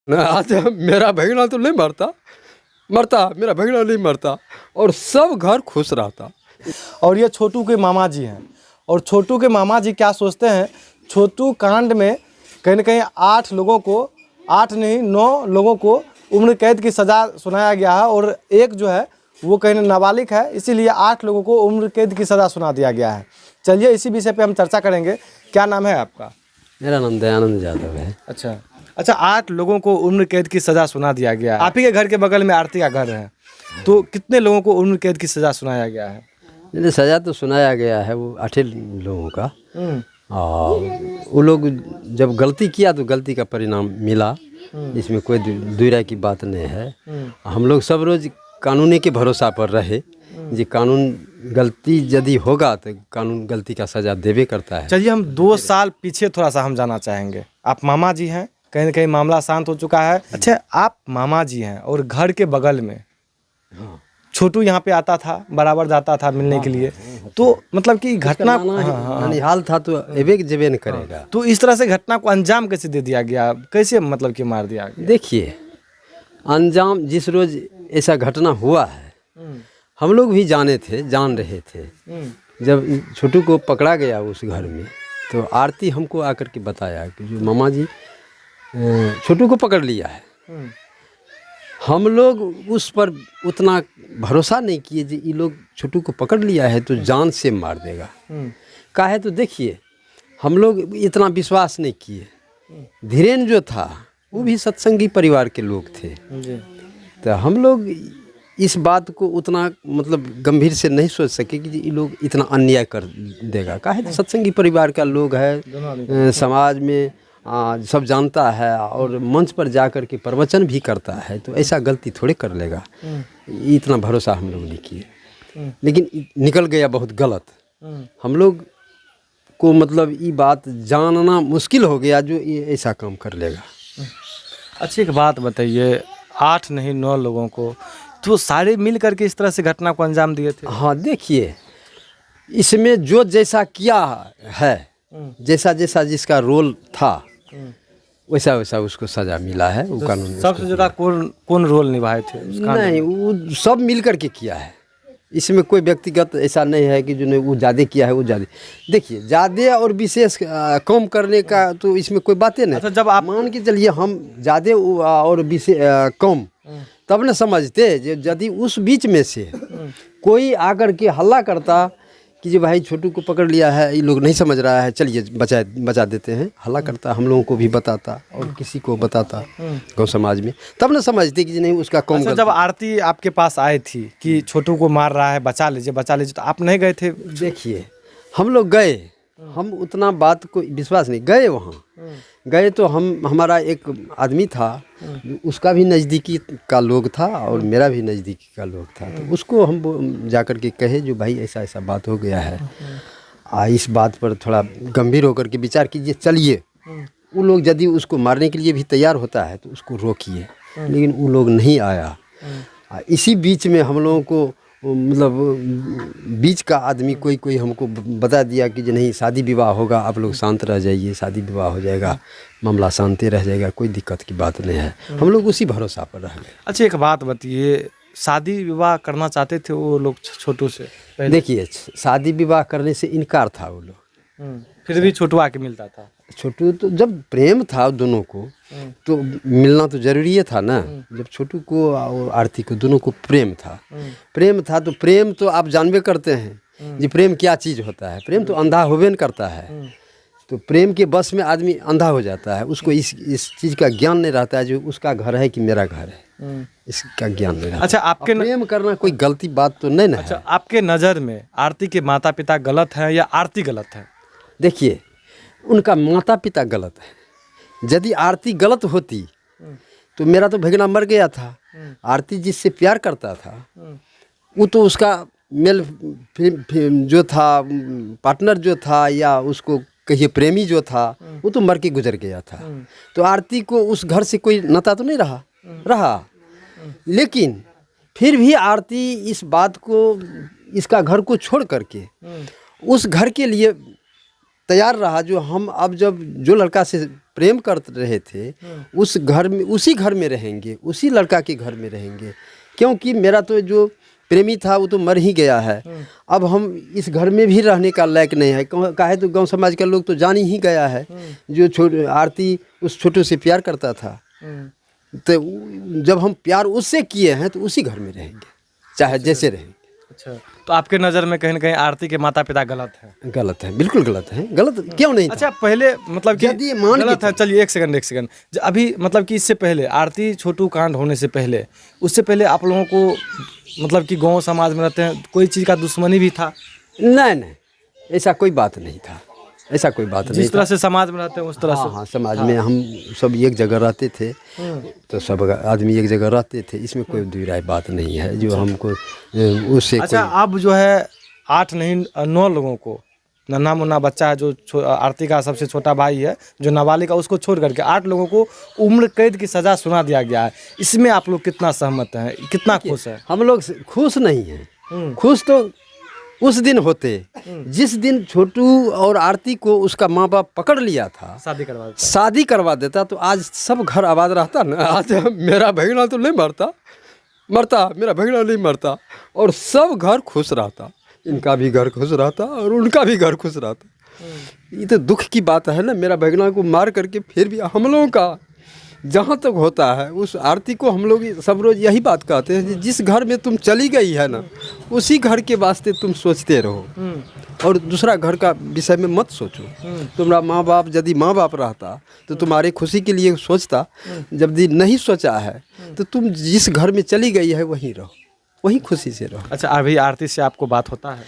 ना आज मेरा भगना तो नहीं मरता मेरा भगना नहीं मरता और सब घर खुश रहता। और ये छोटू के मामा जी हैं और छोटू के मामा जी क्या सोचते हैं, छोटू कांड में कहीं ना कहीं 8 लोगों को, 8 नहीं 9 लोगों को उम्र कैद की सज़ा सुनाया गया है और एक जो है वो कहीं नाबालिग है, इसीलिए 8 लोगों को उम्र कैद की सज़ा सुना दिया गया है। चलिए इसी विषय पे हम चर्चा करेंगे। क्या नाम है आपका? मेरा नाम दयानंद यादव है। अच्छा 8 लोगों को उम्र कैद की सज़ा सुना दिया गया है। आप ही के घर के बगल में आरती का घर है, तो कितने लोगों को उम्र कैद की सज़ा सुनाया गया है? नहीं, सज़ा तो सुनाया गया है वो 8 लोगों का। और वो लोग जब गलती किया तो गलती का परिणाम मिला, इसमें कोई दुई राय की बात नहीं है। हम लोग सब रोज कानूनी के भरोसा पर रहे जी, कानून गलती यदि होगा तो कानून गलती का सज़ा देवे करता है। चलिए हम 2 साल पीछे थोड़ा सा हम जाना चाहेंगे। आप मामा जी हैं, कहीं ना कहीं मामला शांत हो चुका है। अच्छा आप मामा जी हैं और घर के बगल में छोटू यहाँ पे आता था, बराबर जाता था मिलने के लिए, तो मतलब कि घटना हाल था तो एवे जेबे न करेगा। तो इस तरह से घटना को अंजाम कैसे दे दिया गया, कैसे मतलब कि मार दिया गया? देखिए अंजाम जिस रोज ऐसा घटना हुआ है हम लोग भी जान रहे थे। जब छोटू को पकड़ा गया उस घर में तो आरती हमको आकर के बताया कि जो मामा जी छोटू को पकड़ लिया है। हम लोग उस पर उतना भरोसा नहीं किए जी ये लोग छोटू को पकड़ लिया है तो जान से मार देगा। काहे तो देखिए हम लोग इतना विश्वास नहीं किए। धीरेन जो था वो भी सत्संगी परिवार के लोग थे, तो हम लोग इस बात को उतना मतलब गंभीर से नहीं सोच सके कि ये लोग इतना अन्याय कर देगा। काहे तो सत्संगी परिवार का लोग है, समाज में सब जानता है और मंच पर जाकर के प्रवचन भी करता है, तो ऐसा गलती थोड़े कर लेगा। इतना भरोसा हम लोग नहीं किए, लेकिन निकल गया बहुत गलत। हम लोग को मतलब ये बात जानना मुश्किल हो गया जो ये ऐसा काम कर लेगा। अच्छी एक बात बताइए, 8 नहीं 9 लोगों को तो सारे मिल करके इस तरह से घटना को अंजाम दिए थे? हाँ देखिए इसमें जो जैसा किया है, जैसा जैसा जिसका रोल था वैसा वैसा उसको सजा मिला है। वो कानून सबसे ज़्यादा कौन रोल निभाए थे? नहीं वो सब मिल करके किया है, इसमें कोई व्यक्तिगत ऐसा नहीं है कि जो नहीं वो ज़्यादा किया है वो ज़्यादा। देखिए ज़्यादा और विशेष कम करने का तो इसमें कोई बातें नहीं। अच्छा जब आप मान के चलिए हम ज़्यादा और विशेष कम तब न समझते, यदि उस बीच में से कोई आकर के हल्ला करता कि जो भाई छोटू को पकड़ लिया है ये लोग नहीं समझ रहा है, चलिए बचा देते हैं, हल्ला करता हम लोगों को भी बताता और किसी को बताता गाँव समाज में, तब न समझते कि नहीं उसका कौन। अच्छा जब आरती आपके पास आई थी कि छोटू को मार रहा है, बचा लीजिए, तो आप नहीं गए थे? देखिए हम लोग गए, हम उतना बात को विश्वास नहीं गए। वहाँ गए तो हमारा एक आदमी था, उसका भी नज़दीकी का लोग था और मेरा भी नज़दीकी का लोग था, तो उसको हम जाकर के कहे जो भाई ऐसा ऐसा बात हो गया है, इस बात पर थोड़ा गंभीर होकर के विचार कीजिए, चलिए। वो लोग यदि उसको मारने के लिए भी तैयार होता है तो उसको रोकिए, लेकिन वो लोग नहीं आया। इसी बीच में हम लोगों को मतलब बीच का आदमी कोई हमको बता दिया कि नहीं शादी विवाह होगा, आप लोग शांत रह जाइए, शादी विवाह हो जाएगा, मामला शांति रह जाएगा, कोई दिक्कत की बात नहीं है। हम लोग उसी भरोसा पर रह गए। अच्छा एक बात बताइए, शादी विवाह करना चाहते थे वो लोग छोटू से? देखिए शादी विवाह करने से इनकार था वो लोग, फिर भी छोटू आके मिलता था। छोटू तो जब प्रेम था दोनों को तो मिलना तो जरूरी था ना। जब छोटू को और आरती को दोनों को प्रेम था तो प्रेम तो आप जानबे करते हैं जी प्रेम क्या चीज़ होता है। प्रेम तो अंधा होबे न करता है, तो प्रेम के बस में आदमी अंधा हो जाता है, उसको इस चीज़ का ज्ञान नहीं रहता है जो उसका घर है कि मेरा घर है, इसका ज्ञान नहीं रहता। अच्छा आपके प्रेम करना कोई गलती बात तो नहीं ना है। अच्छा आपके नज़र में आरती के माता पिता गलत हैं या आरती गलत है? देखिए उनका माता पिता गलत है। यदि आरती गलत होती तो मेरा तो भगना मर गया था। आरती जिससे प्यार करता था वो तो उसका मेल जो था, पार्टनर जो था या उसको कहिए प्रेमी जो था वो तो मर के गुजर गया था। तो आरती को उस घर से कोई नाता तो नहीं रहा। लेकिन फिर भी आरती इस बात को, इसका घर को छोड़ करके उस घर के लिए तैयार रहा जो हम अब जब जो लड़का से प्रेम कर रहे थे उस घर में, उसी घर में रहेंगे, उसी लड़का के घर में रहेंगे। क्योंकि मेरा तो जो प्रेमी था वो तो मर ही गया है। अब हम इस घर में भी रहने का लायक नहीं है। काहे तो गांव समाज का लोग तो जान ही गया है जो आरती उस छोटू से प्यार करता था। तो जब हम प्यार उससे किए हैं तो उसी घर में रहेंगे, चाहे जैसे रहेंगे। अच्छा, तो आपके नज़र में कहीं ना कहीं आरती के माता पिता गलत है? गलत है, बिल्कुल गलत है। गलत क्यों नहीं था? अच्छा, पहले मतलब कि यदि मान गलत है, चलिए एक सेकंड अभी मतलब कि इससे पहले आरती छोटू कांड होने से पहले, उससे पहले आप लोगों को मतलब कि गांव समाज में रहते हैं, कोई चीज़ का दुश्मनी भी था? नहीं, ऐसा कोई बात नहीं था, ऐसा कोई बात नहीं। जिस तरह से समाज में रहते हैं उस तरह से? हाँ, समाज में हम सब एक जगह रहते थे, तो सब आदमी एक जगह रहते थे, इसमें कोई दुराय बात नहीं है जो हमको उससे। अच्छा, अब जो है 8 नहीं 9 लोगों को, नन्हा मुन्ना बच्चा है जो आरती का सबसे छोटा भाई है जो नाबालिग है, उसको छोड़ करके 8 लोगों को उम्र कैद की सज़ा सुना दिया गया है। इसमें आप लोग कितना सहमत हैं, कितना खुश है? हम लोग खुश नहीं हैं। खुश तो उस दिन होते जिस दिन छोटू और आरती को उसका माँ बाप पकड़ लिया था, शादी करवा देता, तो आज सब घर आबाद रहता ना। आज मेरा भगना तो नहीं मरता, मेरा भगना नहीं मरता, और सब घर खुश रहता, इनका भी घर खुश रहता और उनका भी घर खुश रहता। ये तो दुख की बात है ना, मेरा भगना को मार करके फिर भी हम लोगों का जहाँ तक होता है उस आरती को हम लोग सब रोज़ यही बात कहते हैं, जिस घर में तुम चली गई है ना उसी घर के वास्ते तुम सोचते रहो और दूसरा घर का विषय में मत सोचो। तुम्हारा माँ बाप यदि माँ बाप रहता तो तुम्हारी खुशी के लिए सोचता, जब नहीं सोचा है तो तुम जिस घर में चली गई है वहीं रहो, वहीं खुशी से रहो। अच्छा, अभी आरती से आपको बात होता है?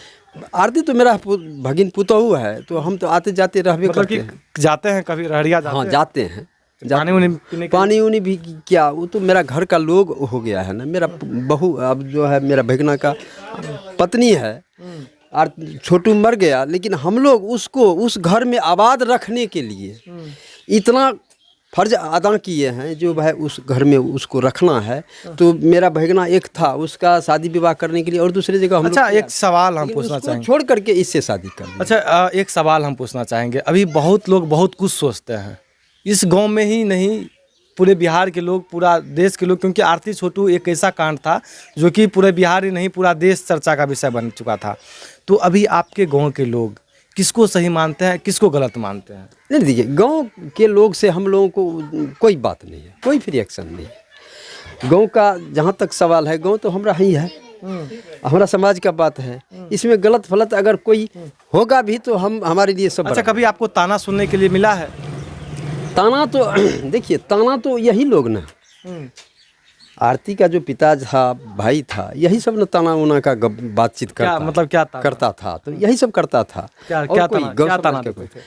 आरती तो मेरा भगिन पुतहू है, तो हम तो आते जाते रहबे करते हैं। जाते हैं कभी रहड़िया जाते? हाँ, जाते हैं। पानी उनी भी क्या, वो तो मेरा घर का लोग हो गया है ना। मेरा बहू अब जो है मेरा भगना का पत्नी है, और छोटू मर गया, लेकिन हम लोग उसको उस घर में आबाद रखने के लिए इतना फर्ज अदा किए हैं जो भाई उस घर में उसको रखना है। तो मेरा भगना एक था, उसका शादी विवाह करने के लिए और दूसरी जगह हम। अच्छा, एक सवाल हम पूछना चाहेंगे, छोड़ करके इससे शादी कर। अच्छा, एक सवाल हम पूछना चाहेंगे। अभी बहुत लोग बहुत कुछ सोचते हैं, इस गांव में ही नहीं पूरे बिहार के लोग, पूरा देश के लोग, क्योंकि आरती छोटू एक ऐसा कांड था जो कि पूरे बिहार ही नहीं पूरा देश चर्चा का विषय बन चुका था। तो अभी आपके गांव के लोग किसको सही मानते हैं, किसको गलत मानते हैं? नहीं, देखिए, गांव के लोग से हम लोगों को कोई बात नहीं है, कोई फ्री एक्शन नहीं है। गांव का जहाँ तक सवाल है, गांव तो हमारा ही है, हमारा समाज का बात है। इसमें गलत फलत अगर कोई होगा भी तो हम हमारे लिए सब। अच्छा, कभी आपको ताना सुनने के लिए मिला है? ताना तो देखिए, ताना तो यही लोग ना, आरती का जो पिता था, भाई था, यही सब न ताना उना का बातचीत करता, मतलब क्या करता था, तो यही सब करता था। क्या ताना देते थे?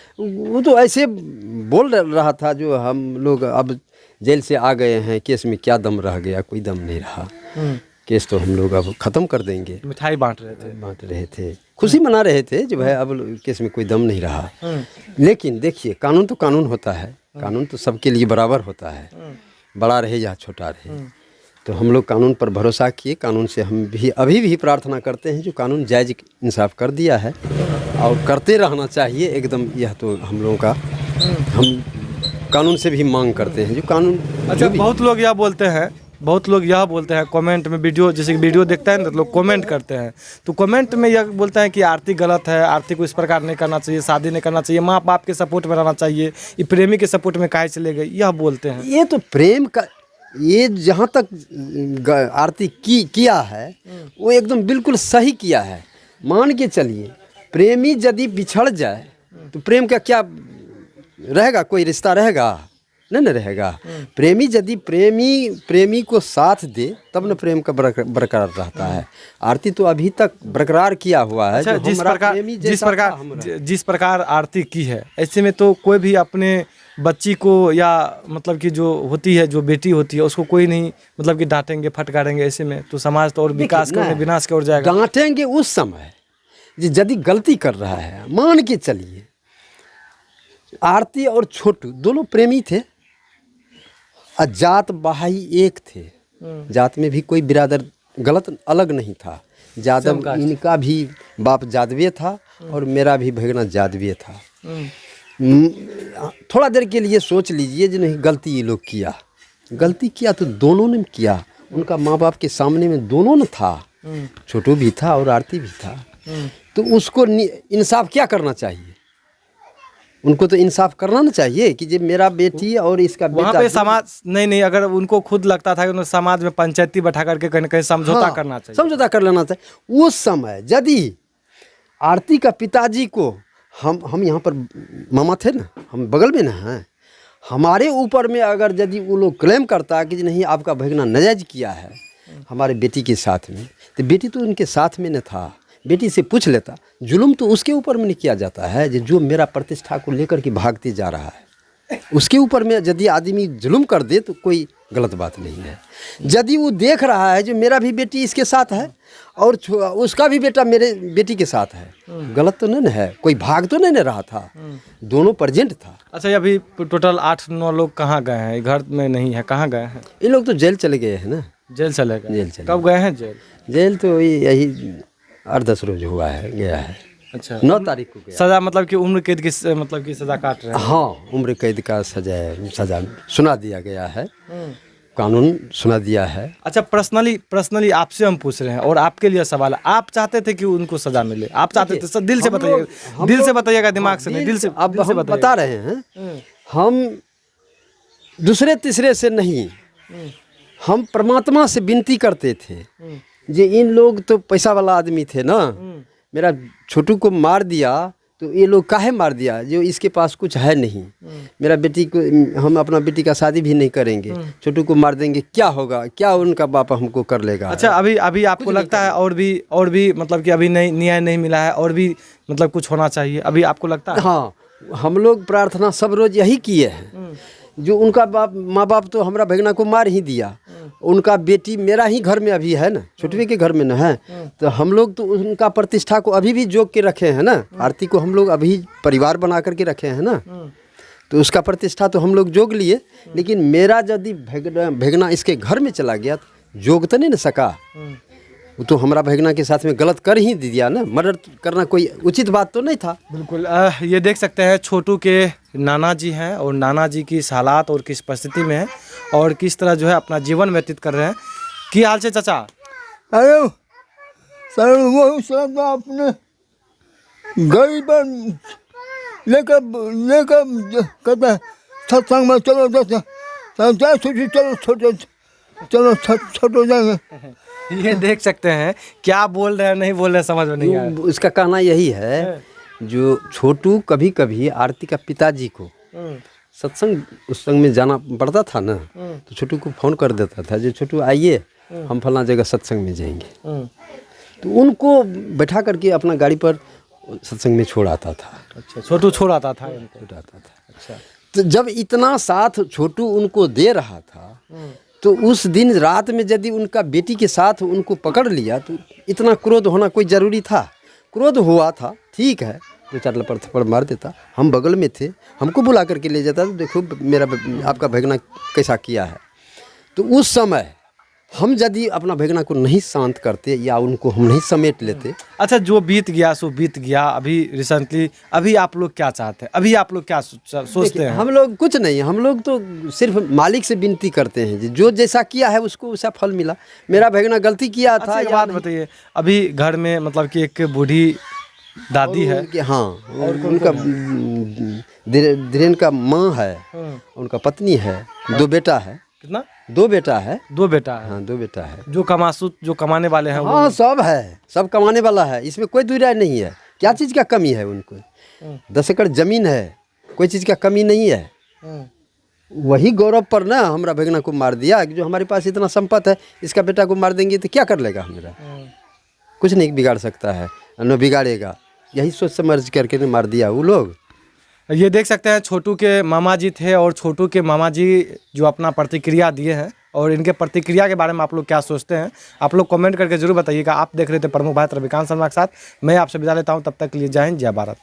वो तो ऐसे बोल रहा था जो हम लोग अब जेल से आ गए हैं, केस में क्या दम रह गया, कोई दम नहीं रहा, केस तो हम लोग अब ख़त्म कर देंगे। मिठाई बांट रहे थे, खुशी मना रहे थे जो भाई अब केस में कोई दम नहीं रहा। लेकिन देखिए, कानून तो कानून होता है, कानून तो सबके लिए बराबर होता है, बड़ा रहे या छोटा रहे। तो हम लोग कानून पर भरोसा किए, कानून से हम भी अभी भी प्रार्थना करते हैं जो कानून जायज़ इंसाफ कर दिया है और करते रहना चाहिए एकदम। यह तो हम लोगों का, हम कानून से भी मांग करते हैं जो कानून। अच्छा, बहुत लोग यह बोलते हैं कमेंट में, वीडियो जैसे कि वीडियो देखता है ना तो लोग कमेंट करते हैं, तो कमेंट में यह बोलते हैं कि आरती गलत है, आरती को इस प्रकार नहीं करना चाहिए, शादी नहीं करना चाहिए, माँ बाप के सपोर्ट में रहना चाहिए, ये प्रेमी के सपोर्ट में काहे चले गए, यह बोलते हैं। ये तो प्रेम का, ये जहाँ तक आरती किया है वो एकदम बिल्कुल सही किया है। मान के चलिए, प्रेमी यदि बिछड़ जाए तो प्रेम का क्या रहेगा, कोई रिश्ता रहेगा? नहीं रहेगा। प्रेमी यदि प्रेमी को साथ दे तब न प्रेम का बरकरार रहता है। आरती तो अभी तक बरकरार किया हुआ है। अच्छा, जिस प्रकार आरती की है, ऐसे में तो कोई भी अपने बच्ची को या मतलब कि जो होती है, जो बेटी होती है, उसको कोई नहीं मतलब कि डांटेंगे, फटकारेंगे, ऐसे में तो समाज तो और विकास करने विनाश की ओर जाएगा। डांटेंगे उस समय यदि गलती कर रहा है। मान के चलिए, आरती और छोटू दोनों प्रेमी थे, जात भाई एक थे, जात में भी कोई बिरादर गलत अलग नहीं था। जादव, इनका भी बाप जादवे था और मेरा भी भगना जादवे था। थोड़ा देर के लिए सोच लीजिए जो नहीं गलती ये लोग किया, गलती किया तो दोनों ने किया, उनका माँ बाप के सामने में दोनों ने था, छोटू भी था और आरती भी था। तो उसको इंसाफ क्या करना चाहिए, उनको तो इंसाफ करना ना चाहिए कि जब मेरा बेटी और इसका वहाँ बेटा पे समाज नहीं, अगर उनको खुद लगता था कि उन्हें समाज में पंचायती बैठा करके कहीं न कहीं समझौता हाँ, करना चाहिए, समझौता कर लेना चाहिए। उस समय यदि आरती का पिताजी को हम यहाँ पर मामा थे ना, हम बगल में ना हैं, हमारे ऊपर में अगर यदि वो लोग क्लेम करता कि नहीं आपका भगना नाजायज किया है हमारे बेटी के साथ में, तो बेटी तो उनके साथ में न था, बेटी से पूछ लेता। जुल्म तो उसके ऊपर में नहीं किया जाता है जो मेरा प्रतिष्ठा को लेकर के भागते जा रहा है, उसके ऊपर में यदि आदमी जुल्म कर दे तो कोई गलत बात नहीं है। यदि वो देख रहा है जो मेरा भी बेटी इसके साथ है और उसका भी बेटा मेरे बेटी के साथ है, गलत तो नहीं है, कोई भाग तो नहीं रहा था, दोनों प्रेजेंट था। अच्छा, अभी टोटल 8-9 लोग कहाँ गए हैं, घर में नहीं है, कहाँ गए हैं? ये लोग तो जेल चले गए हैं ना। जेल चले गए? जेल चले कब गए हैं जेल? जेल तो यही 8-10 रोज हुआ है, गया है। अच्छा, 9 तारीख को गया। सजा मतलब कि उम्र कैद की मतलब कि सजा काट रहे हैं? हाँ, उम्र कैद का सजा सुना दिया गया है, कानून सुना दिया है। अच्छा, पर्सनली आपसे हम पूछ रहे हैं और आपके लिए सवाल है, आप चाहते थे कि उनको सजा मिले, आप चाहते थे? दिल से बताइएगा, दिल से बताइएगा, दिमाग से नहीं, दिल से। अब हम बता रहे हैं, हम दूसरे तीसरे से नहीं, हम परमात्मा से विनती करते थे जे इन लोग तो पैसा वाला आदमी थे ना, मेरा छोटू को मार दिया तो ये लोग काहे मार दिया, जो इसके पास कुछ है नहीं, मेरा बेटी को, हम अपना बेटी का शादी भी नहीं करेंगे, छोटू को मार देंगे, क्या होगा, क्या उनका बाप हमको कर लेगा। अच्छा, अभी आपको लगता है और भी मतलब कि अभी नहीं न्याय नहीं मिला है, और भी मतलब कुछ होना चाहिए, अभी आपको लगता है? हाँ, हम लोग प्रार्थना सब रोज यही किए हैं, जो उनका माँ बाप तो हमारा भगना को मार ही दिया, उनका बेटी मेरा ही घर में अभी है ना, छोटवे के घर में ना है, तो हम लोग तो उनका प्रतिष्ठा को अभी भी जोग के रखे हैं ना, आरती को हम लोग अभी परिवार बना करके रखे हैं ना, तो उसका प्रतिष्ठा तो हम लोग जोग लिए। लेकिन मेरा यदि भगना इसके घर में चला गया तो जोग तो नहीं न सका, वो तो हमारा भगना के साथ में गलत कर ही दिया ना, मर्डर करना कोई उचित बात तो नहीं था। बिल्कुल। ये देख सकते हैं छोटू के नाना जी हैं और नाना जी की हालात और किस परिस्थिति में है और किस तरह जो है अपना जीवन व्यतीत कर रहे हैं। की हाल से चाचा? अरे सर वो सब अपने गरीब लेकर कहते सत्संग में चलो चलो छोटे जाएंगे। ये देख सकते हैं क्या बोल रहे हैं, नहीं बोल रहे हैं, समझ में नहीं आ रहा। उसका कहना यही है, जो छोटू कभी कभी आरती का पिताजी को सत्संग उस संग में जाना पड़ता था ना, तो छोटू को फोन कर देता था, जो छोटू आइए हम फलाना जगह सत्संग में जाएंगे, तो उनको बैठा करके अपना गाड़ी पर सत्संग में छोड़ आता था। अच्छा, छोटू छोड़ आता था? छोड़ आता था। अच्छा, तो जब इतना साथ छोटू उनको दे रहा था, तो उस दिन रात में यदि उनका बेटी के साथ उनको पकड़ लिया तो इतना क्रोध होना कोई ज़रूरी था? क्रोध हुआ था, ठीक है, 2-4 लपड़ थप्पड़ मार देता, हम बगल में थे, हमको बुला करके ले जाता, तो देखो मेरा आपका भगना कैसा किया है। तो उस समय हम यदि अपना भगना को नहीं शांत करते या उनको हम नहीं समेट लेते। अच्छा, जो बीत गया सो बीत गया। अभी रिसेंटली अभी आप लोग क्या चाहते हैं, अभी आप लोग क्या सोचते हैं? हम लोग कुछ नहीं, हम लोग तो सिर्फ मालिक से विनती करते हैं, जो जैसा किया है उसको वैसा फल मिला। मेरा भगना गलती किया था। एक बात बताइए, अभी घर में मतलब कि एक बूढ़ी दादी है, हाँ, और उनका धीरेन का माँ है, उनका पत्नी है, 2 बेटा है। कितना? 2 बेटा है। 2 बेटा है? हाँ, 2 बेटा है। जो कमाने वाले हैं? हाँ, सब है, सब कमाने वाला है, इसमें कोई दुई राय नहीं है। क्या चीज़ का कमी है उनको? 10 एकड़ जमीन है, कोई चीज़ का कमी नहीं है। वही गौरव पर ना हमारा भगना को मार दिया, जो हमारे पास इतना संपत्ति है, इसका बेटा को मार देंगे तो क्या कर लेगा हमारा? कुछ नहीं बिगाड़ सकता है, न बिगाड़ेगा। यही सोच समझ करके मार दिया वो लोग। ये देख सकते हैं छोटू के मामा जी थे और छोटू के मामा जी जो अपना प्रतिक्रिया दिए हैं, और इनके प्रतिक्रिया के बारे में आप लोग क्या सोचते हैं, आप लोग कमेंट करके जरूर बताइएगा। आप देख रहे थे प्रमुख भारत रविकांत शर्मा के साथ, मैं आपसे विदा लेता हूं, तब तक के लिए जय हिंद, जय भारत।